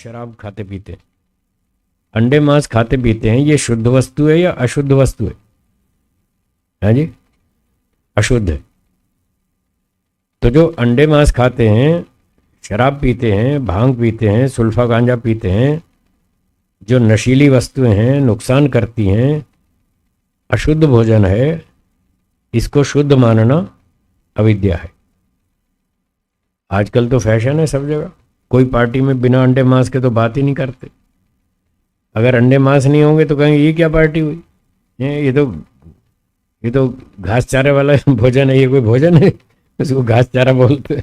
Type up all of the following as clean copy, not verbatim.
शराब खाते पीते हैं, अंडे मांस खाते पीते हैं, ये शुद्ध वस्तु है या अशुद्ध वस्तु है? हाँ जी, अशुद्ध है। तो जो अंडे मांस खाते हैं, शराब पीते हैं, भांग पीते हैं, सुल्फा गांजा पीते हैं, जो नशीली वस्तुएं हैं, नुकसान करती हैं, अशुद्ध भोजन है, इसको शुद्ध मानना अविद्या है। आजकल तो फैशन है सब जगह, कोई पार्टी में बिना अंडे मांस के तो बात ही नहीं करते। अगर अंडे मांस नहीं होंगे तो कहेंगे ये क्या पार्टी हुई, ये तो घास चारे वाला भोजन है, ये कोई भोजन है? उसको घास चारा बोलते।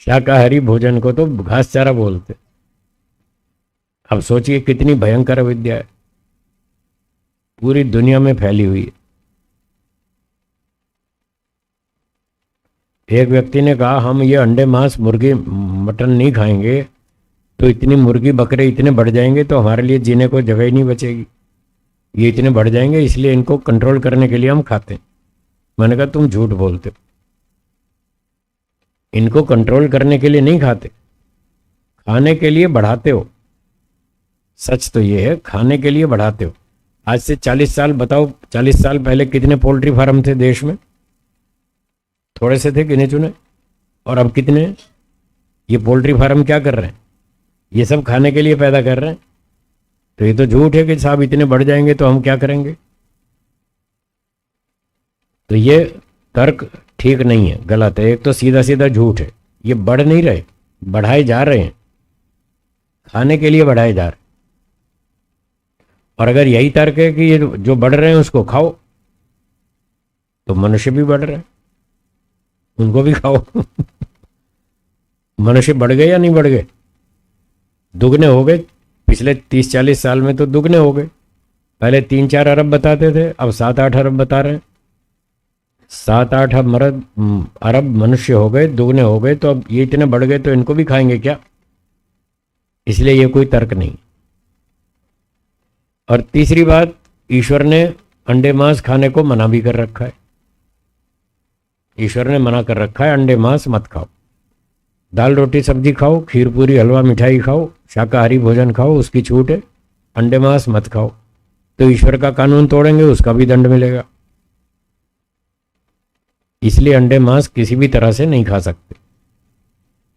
शाकाहारी भोजन को तो घास चारा बोलते। अब सोचिए कितनी भयंकर अविद्या है, पूरी दुनिया में फैली हुई है। एक व्यक्ति ने कहा हम ये अंडे मांस मुर्गी मटन नहीं खाएंगे तो इतनी मुर्गी बकरे इतने बढ़ जाएंगे तो हमारे लिए जीने को जगह ही नहीं बचेगी, ये इतने बढ़ जाएंगे, इसलिए इनको कंट्रोल करने के लिए हम खाते हैं। मैंने कहा तुम झूठ बोलते हो, इनको कंट्रोल करने के लिए नहीं खाते, खाने के लिए बढ़ाते हो। सच तो ये है, खाने के लिए बढ़ाते हो। आज से 40 साल, बताओ 40 साल पहले कितने पोल्ट्री फार्म थे देश में? थोड़े से थे, गिने चुने। और अब कितने? ये पोल्ट्री फार्म क्या कर रहे हैं? ये सब खाने के लिए पैदा कर रहे हैं। तो ये तो झूठ है कि साहब इतने बढ़ जाएंगे तो हम क्या करेंगे। तो ये तर्क ठीक नहीं है, गलत है। एक तो सीधा सीधा झूठ है, ये बढ़ नहीं रहे, बढ़ाए जा रहे हैं, खाने के लिए बढ़ाए जा रहे हैं। और अगर यही तर्क है कि ये जो बढ़ रहे हैं उसको खाओ, तो मनुष्य भी बढ़ रहे हैं, उनको भी खाओ। मनुष्य बढ़ गए या नहीं बढ़ गए? दुगने हो गए। पिछले 30-40 साल में तो दुगने हो गए। पहले 3-4 अरब बताते थे, अब 7-8 अरब बता रहे हैं। 7-8 अरब मनुष्य हो गए, दुगने हो गए। तो अब ये इतने बढ़ गए तो इनको भी खाएंगे क्या? इसलिए ये कोई तर्क नहीं। और तीसरी बात, ईश्वर ने अंडे मांस खाने को मना भी कर रखा है। ईश्वर ने मना कर रखा है अंडे मांस मत खाओ, दाल रोटी सब्जी खाओ, खीर पूरी हलवा मिठाई खाओ, शाकाहारी भोजन खाओ, उसकी छूट है। अंडे मांस मत खाओ। तो ईश्वर का कानून तोड़ेंगे, उसका भी दंड मिलेगा। इसलिए अंडे मांस किसी भी तरह से नहीं खा सकते,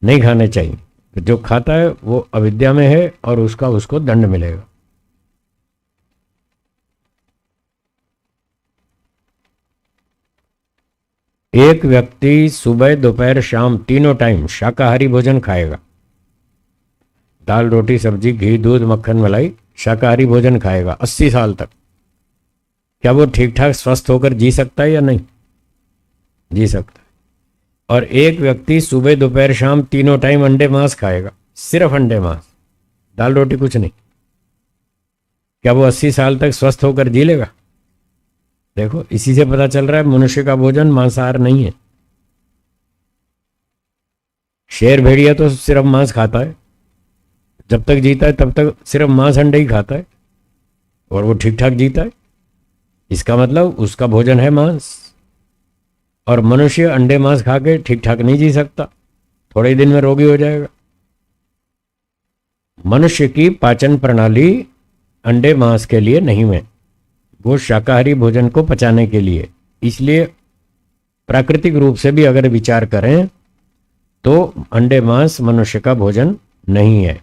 नहीं खाने चाहिए। तो जो खाता है वो अविद्या में है और उसको दंड मिलेगा। एक व्यक्ति सुबह दोपहर शाम तीनों टाइम शाकाहारी भोजन खाएगा, दाल रोटी सब्जी घी दूध मक्खन मलाई शाकाहारी भोजन खाएगा 80 साल तक, क्या वो ठीक ठाक स्वस्थ होकर जी सकता है या नहीं? जी सकता है। और एक व्यक्ति सुबह दोपहर शाम तीनों टाइम अंडे मांस खाएगा, सिर्फ अंडे मांस, दाल रोटी कुछ नहीं, क्या वो 80 साल तक स्वस्थ होकर जी लेगा? देखो, इसी से पता चल रहा है मनुष्य का भोजन मांसाहार नहीं है। शेर भेड़िया तो सिर्फ मांस खाता है, जब तक जीता है तब तक सिर्फ मांस अंडे ही खाता है और वो ठीक ठाक जीता है। इसका मतलब उसका भोजन है मांस। और मनुष्य अंडे मांस खा के ठीक ठाक नहीं जी सकता, थोड़े ही दिन में रोगी हो जाएगा। मनुष्य की पाचन प्रणाली अंडे मांस के लिए नहीं है, वो शाकाहारी भोजन को पचाने के लिए। इसलिए प्राकृतिक रूप से भी अगर विचार करें तो अंडे मांस मनुष्य का भोजन नहीं है।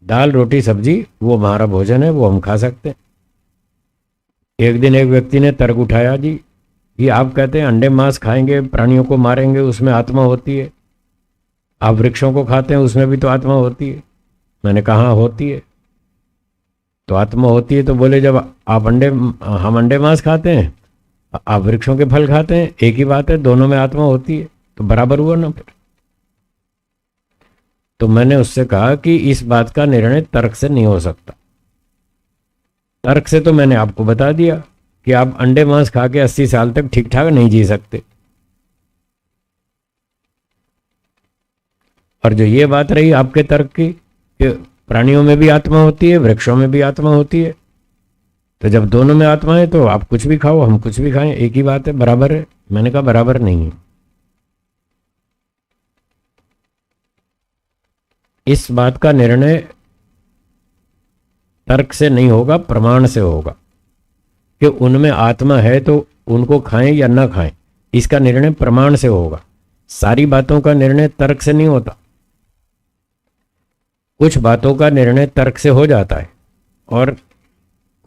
दाल रोटी सब्जी वो हमारा भोजन है, वो हम खा सकते हैं। एक दिन एक व्यक्ति ने तर्क उठाया, जी ये आप कहते हैं अंडे मांस खाएंगे, प्राणियों को मारेंगे, उसमें आत्मा होती है। आप वृक्षों को खाते हैं, उसमें भी तो आत्मा होती है। मैंने कहा होती है। तो आत्मा होती है तो बोले जब आप हम अंडे मांस खाते हैं, आप वृक्षों के फल खाते हैं, एक ही बात है, दोनों में आत्मा होती है, तो बराबर हुआ ना फिर। तो मैंने उससे कहा कि इस बात का निर्णय तर्क से नहीं हो सकता। तर्क से तो मैंने आपको बता दिया कि आप अंडे मांस खा के 80 साल तक ठीक ठाक नहीं जी सकते। और जो ये बात रही आपके तर्क की कि प्राणियों में भी आत्मा होती है, वृक्षों में भी आत्मा होती है, तो जब दोनों में आत्मा है तो आप कुछ भी खाओ, हम कुछ भी खाएं, एक ही बात है, बराबर है। मैंने कहा बराबर नहीं है। इस बात का निर्णय तर्क से नहीं होगा, प्रमाण से होगा कि उनमें आत्मा है तो उनको खाएं या ना खाएं, इसका निर्णय प्रमाण से होगा। सारी बातों का निर्णय तर्क से नहीं होता। कुछ बातों का निर्णय तर्क से हो जाता है और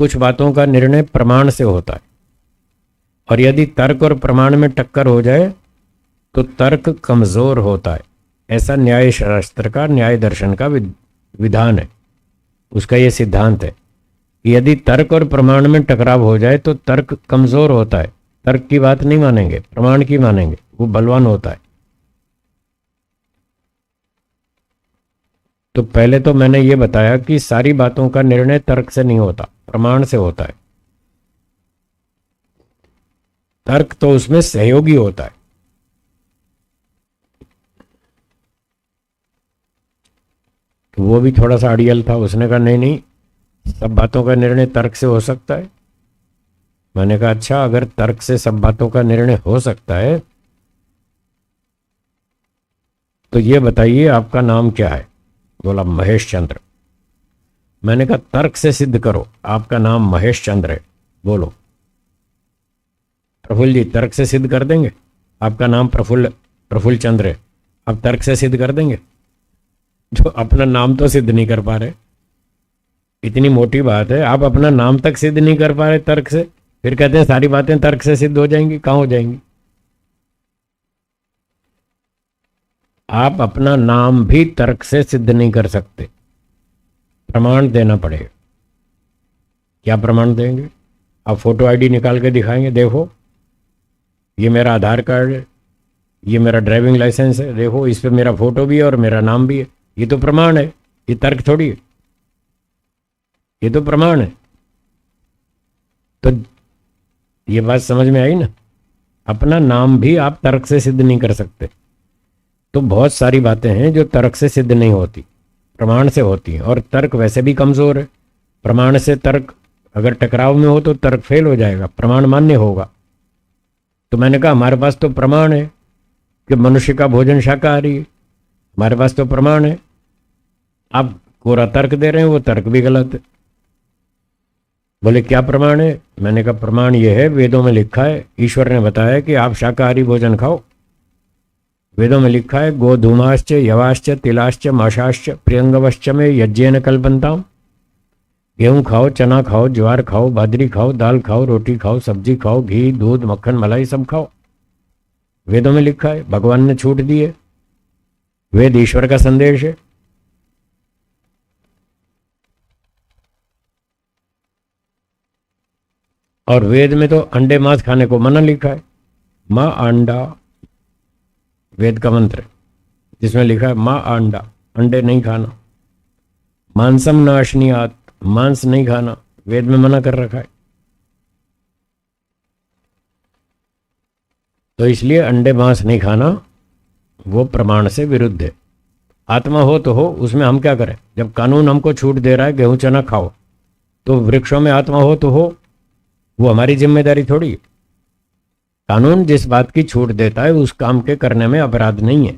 कुछ बातों का निर्णय प्रमाण से होता है। और यदि तर्क और प्रमाण में टक्कर हो जाए तो तर्क कमजोर होता है। ऐसा न्याय शास्त्र का, न्याय दर्शन का विधान है, उसका ये सिद्धांत है कि यदि तर्क और प्रमाण में टकराव हो जाए तो तर्क कमजोर होता है। तर्क की बात नहीं मानेंगे, प्रमाण की मानेंगे, वो बलवान होता है। तो पहले तो मैंने ये बताया कि सारी बातों का निर्णय तर्क से नहीं होता, प्रमाण से होता है। तर्क तो उसमें सहयोगी होता है। तो वो भी थोड़ा सा अड़ियल था, उसने कहा नहीं नहीं, सब बातों का निर्णय तर्क से हो सकता है। मैंने कहा अच्छा, अगर तर्क से सब बातों का निर्णय हो सकता है तो ये बताइए आपका नाम क्या है? बोला महेश चंद्र। मैंने कहा तर्क से सिद्ध करो, आपका नाम महेश चंद्र है, बोलो। प्रफुल्ल जी तर्क से सिद्ध कर देंगे आपका नाम प्रफुल्ल चंद्र है, आप तर्क से सिद्ध कर देंगे? जो अपना नाम तो सिद्ध नहीं कर पा रहे, इतनी मोटी बात है, आप अपना नाम तक सिद्ध नहीं कर पा रहे तर्क से, फिर कहते हैं सारी बातें तर्क से सिद्ध हो जाएंगी। कहां हो जाएंगी? आप अपना नाम भी तर्क से सिद्ध नहीं कर सकते, प्रमाण देना पड़ेगा। क्या प्रमाण देंगे? आप फोटो आईडी निकाल के दिखाएंगे, देखो ये मेरा आधार कार्ड है, ये मेरा ड्राइविंग लाइसेंस है, देखो इस पे मेरा फोटो भी है और मेरा नाम भी है, ये तो प्रमाण है, ये तर्क थोड़ी है, ये तो प्रमाण है। तो ये बात समझ में आई ना? अपना नाम भी आप तर्क से सिद्ध नहीं कर सकते। तो बहुत सारी बातें हैं जो तर्क से सिद्ध नहीं होती, प्रमाण से होती हैं। और तर्क वैसे भी कमजोर है। प्रमाण से तर्क अगर टकराव में हो तो तर्क फेल हो जाएगा, प्रमाण मान्य होगा। तो मैंने कहा हमारे पास तो प्रमाण है कि मनुष्य का भोजन शाकाहारी है, हमारे पास तो प्रमाण है। आप कोरा तर्क दे रहे हैं, वो तर्क भी गलत है। बोले क्या प्रमाण है? मैंने कहा प्रमाण ये है, वेदों में लिखा है, ईश्वर ने बताया कि आप शाकाहारी भोजन खाओ। वेदों में लिखा है गोधूमाश्च यवाश्च तिलाश्च माशाश्च प्रियंगवश्च में यज्ञेन कल्पन्ताम। गेहूं खाओ, चना खाओ, ज्वार खाओ, बाजरी खाओ, दाल खाओ, रोटी खाओ, सब्जी खाओ, घी, दूध, मक्खन, मलाई सब खाओ। वेदों में लिखा है, भगवान ने छूट दी है। वेद ईश्वर का संदेश है। और वेद में तो अंडे मांस खाने को मना लिखा है। मां अंडा वेद का मंत्र है, जिसमें लिखा है मां अंडा, अंडे नहीं खाना। मांसम नाशनीयात, मांस नहीं खाना, वेद में मना कर रखा है। तो इसलिए अंडे मांस नहीं खाना वो प्रमाण से विरुद्ध है। आत्मा हो तो हो, उसमें हम क्या करें? जब कानून हमको छूट दे रहा है गेहूं चना खाओ, तो वृक्षों में आत्मा हो तो हो, वो हमारी जिम्मेदारी थोड़ी है। कानून जिस बात की छूट देता है उस काम के करने में अपराध नहीं है,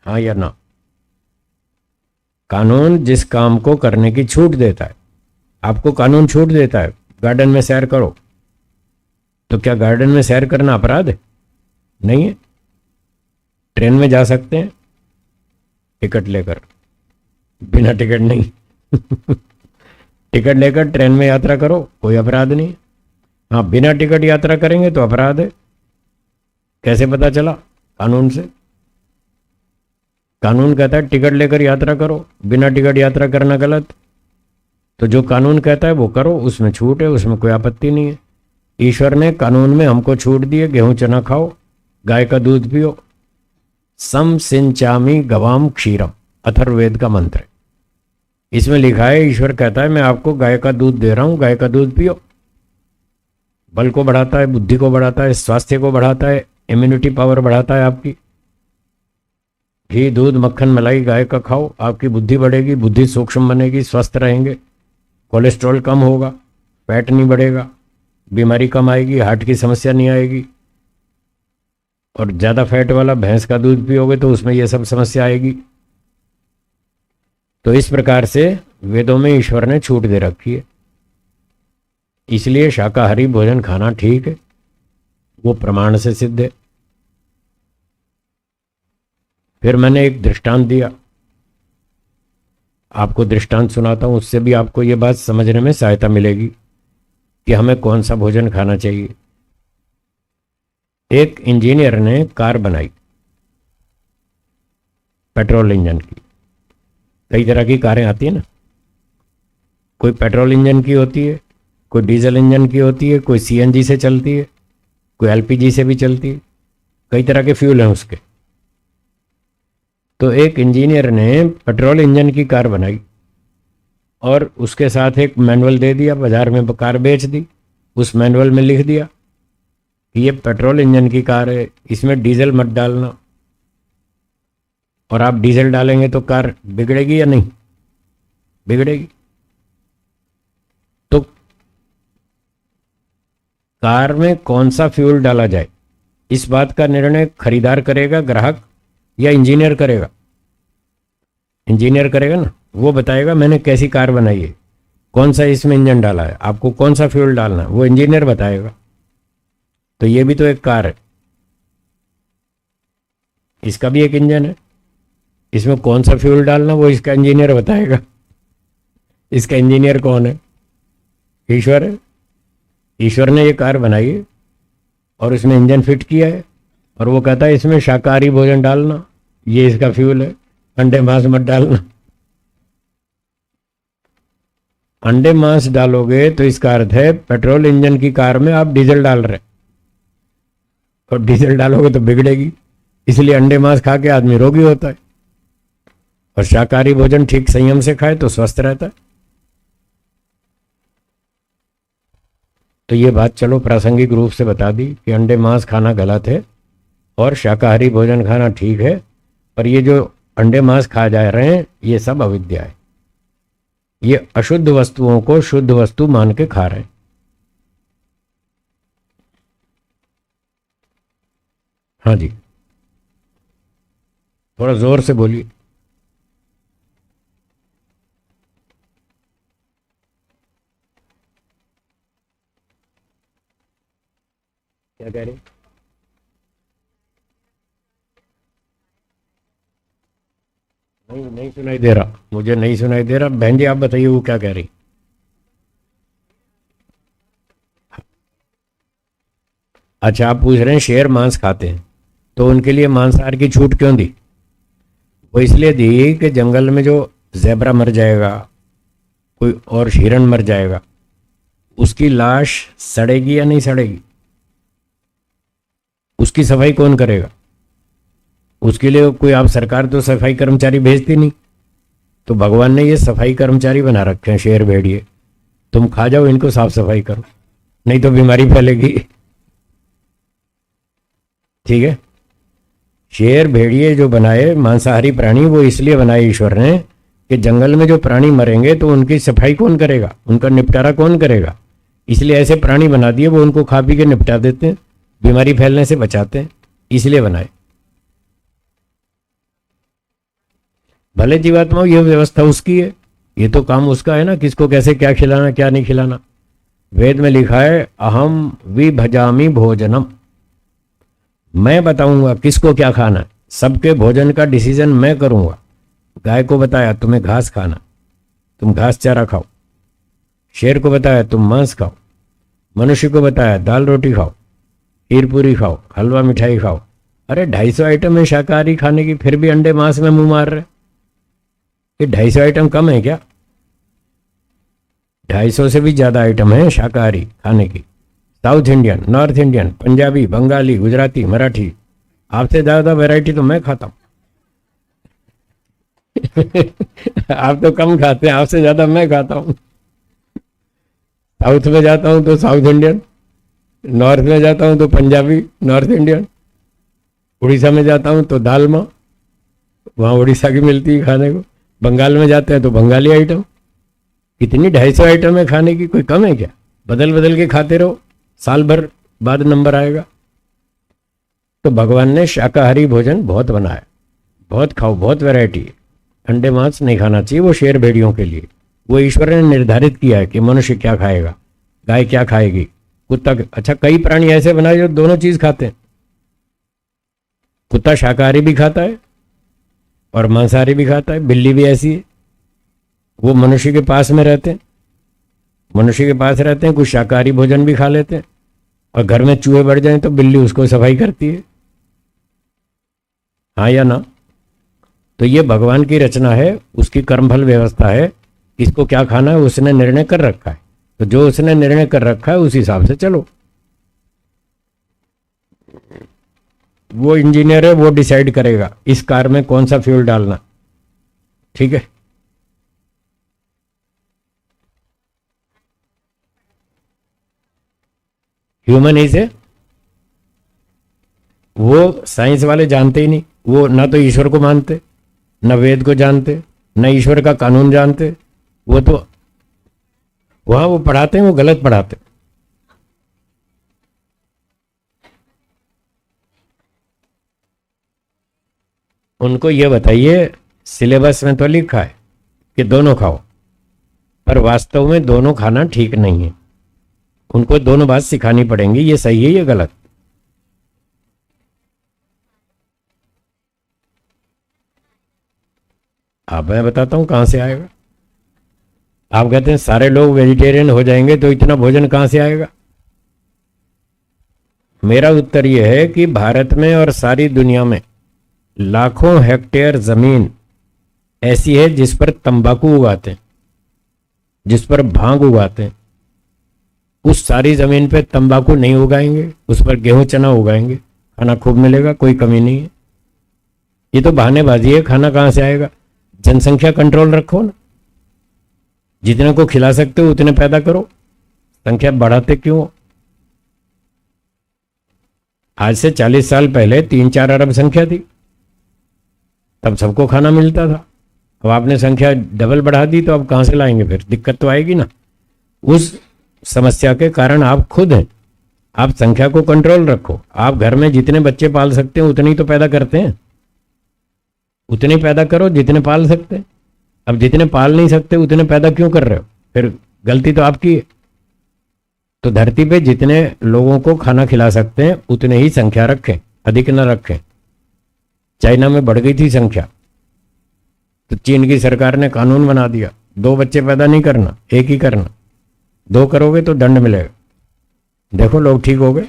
हाँ या ना? कानून जिस काम को करने की छूट देता है, आपको कानून छूट देता है गार्डन में सैर करो, तो क्या गार्डन में सैर करना अपराध है? नहीं है। ट्रेन में जा सकते हैं टिकट लेकर, बिना टिकट नहीं टिकट लेकर ट्रेन में यात्रा करो, कोई अपराध नहीं। हाँ, बिना टिकट यात्रा करेंगे तो अपराध है। कैसे पता चला? कानून से। कानून कहता है टिकट लेकर यात्रा करो, बिना टिकट यात्रा करना गलत। तो जो कानून कहता है वो करो, उसमें छूट है, उसमें कोई आपत्ति नहीं है। ईश्वर ने कानून में हमको छूट दी है, गेहूं चना खाओ, गाय का दूध पियो। सम सिंचामी गवाम क्षीरम, अथर्ववेद का मंत्र है। इसमें लिखा है, ईश्वर कहता है मैं आपको गाय का दूध दे रहा हूं, गाय का दूध पियो। बल को बढ़ाता है, बुद्धि को बढ़ाता है, स्वास्थ्य को बढ़ाता है, इम्यूनिटी पावर बढ़ाता है आपकी। घी, दूध, मक्खन, मलाई गाय का खाओ, आपकी बुद्धि बढ़ेगी, बुद्धि सूक्ष्म बनेगी, स्वस्थ रहेंगे, कोलेस्ट्रॉल कम होगा, फैट नहीं बढ़ेगा, बीमारी कम आएगी, हार्ट की समस्या नहीं आएगी। और ज़्यादा फैट वाला भैंस का दूध पियोगे तो उसमें ये सब समस्या आएगी। तो इस प्रकार से वेदों में ईश्वर ने छूट दे रखी है, इसलिए शाकाहारी भोजन खाना ठीक है, वो प्रमाण से सिद्ध है। फिर मैंने एक दृष्टांत दिया, आपको दृष्टांत सुनाता हूं, उससे भी आपको ये बात समझने में सहायता मिलेगी कि हमें कौन सा भोजन खाना चाहिए। एक इंजीनियर ने कार बनाई पेट्रोल इंजन की। कई तरह की कारें आती है ना, कोई पेट्रोल इंजन की होती है, कोई डीजल इंजन की होती है, कोई सीएनजी से चलती है, कोई एलपीजी से भी चलती है, कई तरह के फ्यूल हैं उसके। तो एक इंजीनियर ने पेट्रोल इंजन की कार बनाई और उसके साथ एक मैनुअल दे दिया, बाजार में कार बेच दी। उस मैनुअल में लिख दिया कि ये पेट्रोल इंजन की कार है, इसमें डीजल मत डालना, और आप डीजल डालेंगे तो कार बिगड़ेगी या नहीं बिगड़ेगी। तो कार में कौन सा फ्यूल डाला जाए, इस बात का निर्णय खरीदार करेगा, ग्राहक, या इंजीनियर करेगा? इंजीनियर करेगा ना, वो बताएगा मैंने कैसी कार बनाई है, कौन सा इसमें इंजन डाला है, आपको कौन सा फ्यूल डालना है, वो इंजीनियर बताएगा। तो ये भी तो एक कार है, इसका भी एक इंजन है, इसमें कौन सा फ्यूल डालना वो इसका इंजीनियर बताएगा। इसका इंजीनियर कौन है? ईश्वर है। ईश्वर ने ये कार बनाई है और उसमें इंजन फिट किया है, और वो कहता है इसमें शाकाहारी भोजन डालना, ये इसका फ्यूल है, अंडे मांस मत डालना। अंडे मांस डालोगे तो इसका अर्थ है पेट्रोल इंजन की कार में आप डीजल डाल रहे, और डीजल डालोगे तो बिगड़ेगी, इसलिए अंडे मांस खा के आदमी रोगी होता है, और शाकाहारी भोजन ठीक संयम से खाए तो स्वस्थ रहता है। तो ये बात चलो प्रासंगिक रूप से बता दी कि अंडे मांस खाना गलत है और शाकाहारी भोजन खाना ठीक है, पर ये जो अंडे मांस खा जा रहे हैं ये सब अविद्या है, ये अशुद्ध वस्तुओं को शुद्ध वस्तु मान के खा रहे हैं। हाँ जी, थोड़ा जोर से बोलिए। क्या कह रहे? नहीं, नहीं सुनाई दे रहा, मुझे नहीं सुनाई दे रहा। बहन जी आप बताइए वो क्या कह रही? अच्छा, आप पूछ रहे हैं शेर मांस खाते हैं तो उनके लिए मांसाहार की छूट क्यों दी? वो इसलिए दी कि जंगल में जो ज़ेब्रा मर जाएगा, कोई और हिरण मर जाएगा, उसकी लाश सड़ेगी या नहीं सड़ेगी, उसकी सफाई कौन करेगा? उसके लिए कोई आप सरकार तो सफाई कर्मचारी भेजती नहीं, तो भगवान ने ये सफाई कर्मचारी बना रखे हैं शेर भेड़िए, तुम खा जाओ इनको, साफ सफाई करो, नहीं तो बीमारी फैलेगी। ठीक है, शेर भेड़िए जो बनाए मांसाहारी प्राणी, वो इसलिए बनाए ईश्वर ने कि जंगल में जो प्राणी मरेंगे तो उनकी सफाई कौन करेगा, उनका निपटारा कौन करेगा, इसलिए ऐसे प्राणी बना दिए, वो उनको खा पी के निपटा देते हैं, बीमारी फैलने से बचाते हैं, इसलिए बनाए। भले जीवात्मा ये व्यवस्था उसकी है, ये तो काम उसका है ना, किसको कैसे क्या खिलाना क्या नहीं खिलाना। वेद में लिखा है अहम विभजामि भोजनम, मैं बताऊंगा किसको क्या खाना है, सबके भोजन का डिसीजन मैं करूंगा। गाय को बताया तुम्हें घास खाना, तुम घास चारा खाओ। शेर को बताया तुम मांस खाओ। मनुष्य को बताया दाल रोटी खाओ, खीर पूरी खाओ, हलवा मिठाई खाओ। अरे 250 आइटम है शाकाहारी खाने की, फिर भी अंडे मांस में मुंह मार रहे। ये 250 आइटम कम है क्या? 250 से भी ज्यादा आइटम है शाकाहारी खाने की। South Indian, north Indian, Punjabi, Bengali, Gujarati, Marathi, आपसे ज्यादा वैरायटी तो मैं खाता हूं। आप तो कम खाते हैं, आपसे ज्यादा मैं खाता हूं। साउथ में जाता हूं तो साउथ इंडियन, नॉर्थ में जाता हूं तो पंजाबी नॉर्थ इंडियन, उड़ीसा में जाता हूं तो दाल माँ, वहां उड़ीसा की मिलती है खाने को, बंगाल में जाते हैं तो बंगाली आइटम। कितनी 250 आइटम है खाने की, कोई कम है क्या? बदल बदल के खाते रहो, साल भर बाद नंबर आएगा। तो भगवान ने शाकाहारी भोजन बहुत बनाया, बहुत खाओ, बहुत वैरायटी है। अंडे मांस नहीं खाना चाहिए, वो शेर भेड़ियों के लिए। वो ईश्वर ने निर्धारित किया है कि मनुष्य क्या खाएगा, गाय क्या खाएगी, कुत्ता। अच्छा, कई प्राणी ऐसे बनाए जो दोनों चीज खाते हैं। कुत्ता शाकाहारी भी खाता है और मांसाहारी भी खाता है। बिल्ली भी ऐसी है, वो मनुष्य के पास में रहते हैं, मनुष्य के पास रहते हैं, कुछ शाकाहारी भोजन भी खा लेते हैं, और घर में चूहे बढ़ जाएं तो बिल्ली उसको सफाई करती है। हाँ या ना? तो ये भगवान की रचना है, उसकी कर्मफल व्यवस्था है। किसको क्या खाना है उसने निर्णय कर रखा है, तो जो उसने निर्णय कर रखा है उस हिसाब से चलो। वो इंजीनियर है, वो डिसाइड करेगा इस कार में कौन सा फ्यूल डालना। ठीक है, ह्यूमन इज ए, वो साइंस वाले जानते ही नहीं। वो ना तो ईश्वर को मानते, न वेद को जानते, न ईश्वर का कानून जानते। वो तो वहां वो पढ़ाते हैं, वो गलत पढ़ाते। उनको ये बताइए, सिलेबस में तो लिखा है कि दोनों खाओ, पर वास्तव में दोनों खाना ठीक नहीं है। उनको दोनों बात सिखानी पड़ेंगी, ये सही है ये गलत। अब मैं बताता हूं कहां से आएगा। आप कहते हैं सारे लोग वेजिटेरियन हो जाएंगे तो इतना भोजन कहां से आएगा। मेरा उत्तर यह है कि भारत में और सारी दुनिया में लाखों हेक्टेयर जमीन ऐसी है जिस पर तंबाकू उगाते हैं, जिस पर भांग उगाते हैं। उस सारी जमीन पे तंबाकू नहीं उगाएंगे, उस पर गेहूं चना उगाएंगे, खाना खूब मिलेगा, कोई कमी नहीं है। ये तो बहानेबाजी है, खाना कहां से आएगा। जनसंख्या कंट्रोल रखो ना, जितने को खिला सकते हो उतने पैदा करो, संख्या बढ़ाते क्यों हो। आज से 40 साल पहले 3-4 अरब संख्या थी, तब सबको खाना मिलता था। अब आपने संख्या डबल बढ़ा दी तो अब कहां से लाएंगे, फिर दिक्कत तो आएगी ना। उस समस्या के कारण आप खुद हैं। आप संख्या को कंट्रोल रखो। आप घर में जितने बच्चे पाल सकते हैं उतने ही तो पैदा करते हैं, उतने पैदा करो जितने पाल सकते हैं। अब जितने पाल नहीं सकते उतने पैदा क्यों कर रहे हो, फिर गलती तो आपकी है। तो धरती पे जितने लोगों को खाना खिला सकते हैं उतने ही संख्या रखें, अधिक न रखें। चाइना में बढ़ गई थी संख्या, तो चीन की सरकार ने कानून बना दिया 2 बच्चे पैदा नहीं करना, 1 ही करना। 2 करोगे तो दंड मिलेगा। देखो लोग ठीक हो गए।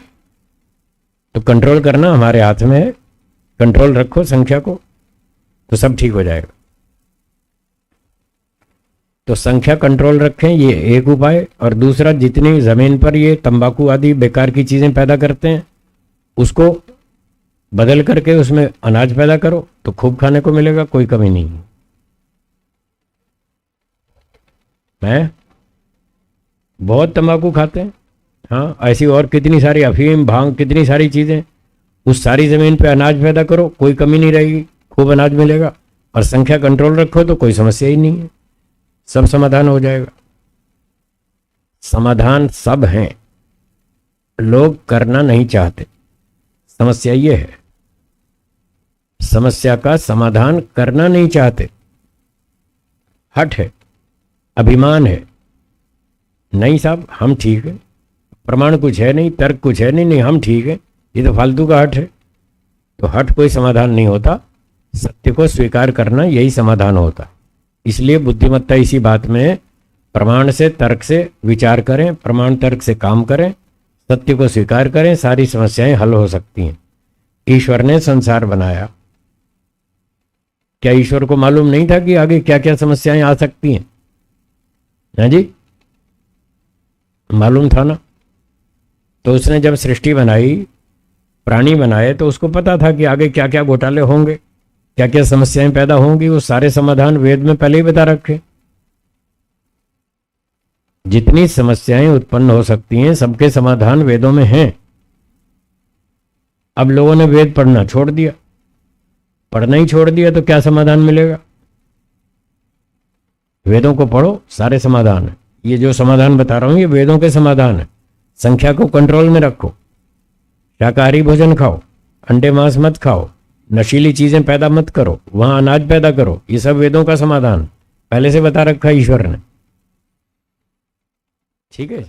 तो कंट्रोल करना हमारे हाथ में है, कंट्रोल रखो संख्या को तो सब ठीक हो जाएगा। तो संख्या कंट्रोल रखें, ये एक उपाय। और दूसरा, जितनी जमीन पर ये तंबाकू आदि बेकार की चीजें पैदा करते हैं उसको बदल करके उसमें अनाज पैदा करो तो खूब खाने को मिलेगा, कोई कमी नहीं है। मैं बहुत तंबाकू खाते हैं, हाँ, ऐसी और कितनी सारी अफीम भांग कितनी सारी चीजें। उस सारी जमीन पे अनाज पैदा करो, कोई कमी नहीं रहेगी, खूब अनाज मिलेगा। और संख्या कंट्रोल रखो तो कोई समस्या ही नहीं है, सब समाधान हो जाएगा। समाधान सब हैं, लोग करना नहीं चाहते। समस्या ये है, समस्या का समाधान करना नहीं चाहते। हट है, अभिमान है। नहीं साहब हम ठीक है, प्रमाण कुछ है नहीं, तर्क कुछ है नहीं, नहीं हम ठीक है, ये तो फालतू का हट है। तो हट कोई समाधान नहीं होता, सत्य को स्वीकार करना यही समाधान होता। इसलिए बुद्धिमत्ता इसी बात में, प्रमाण से तर्क से विचार करें, प्रमाण तर्क से काम करें, सत्य को स्वीकार करें, सारी समस्याएं हल हो सकती हैं। ईश्वर ने संसार बनाया, क्या ईश्वर को मालूम नहीं था कि आगे क्या क्या समस्याएं आ सकती हैं? हाँ जी, मालूम था ना। तो उसने जब सृष्टि बनाई, प्राणी बनाए, तो उसको पता था कि आगे क्या क्या घोटाले होंगे, क्या क्या समस्याएं पैदा होंगी। वो सारे समाधान वेद में पहले ही बता रखे। जितनी समस्याएं उत्पन्न हो सकती हैं सबके समाधान वेदों में हैं। अब लोगों ने वेद पढ़ना छोड़ दिया, पढ़ना ही छोड़ दिया, तो क्या समाधान मिलेगा? वेदों को पढ़ो, सारे समाधान है। ये जो समाधान बता रहा हूं ये वेदों के समाधान है। संख्या को कंट्रोल में रखो, शाकाहारी भोजन खाओ, अंडे मांस मत खाओ, नशीली चीजें पैदा मत करो, वहां अनाज पैदा करो। ये सब वेदों का समाधान पहले से बता रखा है ईश्वर ने। ठीक है।